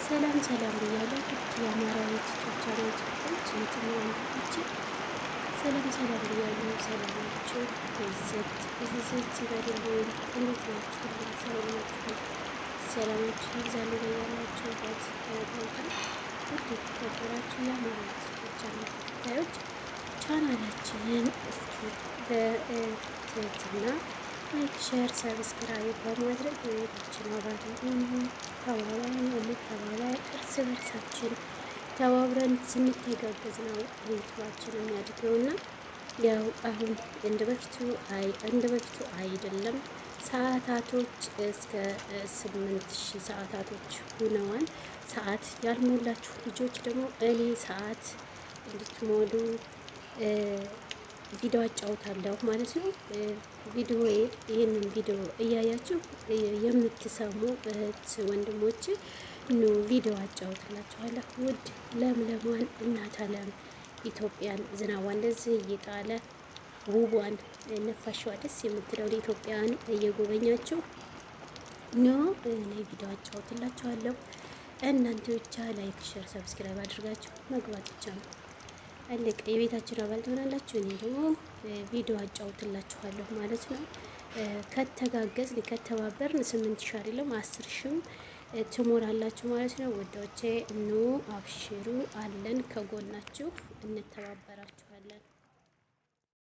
ሰላም ሰላም ብያለሁ። የአማራ ቤቶች አናቶች ወንድሞቼ ሰላም ሰላም ብያለሁ። ሰላማችሁ ብዝት ይበልልኝ። እንዴት ናችሁ? ሰላማችሁ ይብዛልኝ በያላችሁበት ቦታ። ውድ የተከበራችሁ የአማራ ቤቶች ተከታዮች ቻናላችንን እስኪ በትህትና ላይክ፣ ሼር፣ ሰብስክራይብ በማድረግ የቤታችን አባል እንተባበር። እርስ በርሳችን ተባብረን ስንተጋገዝ ነው ዩቱባችን የሚያድገውና ያው አሁን እንደ በፊቱ አይደለም። ሰዓታቶች እስከ 8000 ሰዓታቶች ሆነዋል። ሰዓት ያልሞላችሁ ልጆች ደግሞ እኔ ሰዓት እንድትሞሉ ቪዲዮ አጫውታለሁ ማለት ነው። ይህንን ቪዲዮ እያያችሁ የምትሰሙ እህት ወንድሞች ኑ ቪዲዮ አጫውትላችኋለሁ። ውድ ለምለሟን እናት አለም ኢትዮጵያን ዝናቧ እንደዚህ እየጣለ ውቧን ነፋሻዋ ደስ የምትለውን ኢትዮጵያን እየጎበኛችሁ ኖ እኔ ቪዲዮ አጫውትላችኋለሁ። እናንተ ብቻ ላይክ፣ ሼር፣ ሰብስክራይብ አድርጋችሁ መግባት ብቻ ነው። አለቀ። የቤታችን አባል ትሆናላችሁ። እኔ ደግሞ ቪዲዮ አጫውትላችኋለሁ ማለት ነው። ከተጋገዝን ከተባበርን 8000 አይደለም 10,000 ትሞላላችሁ ማለት ነው። ወዳጆቼ ኑ አብሽሩ፣ አለን ከጎናችሁ፣ እንተባበራችሁ።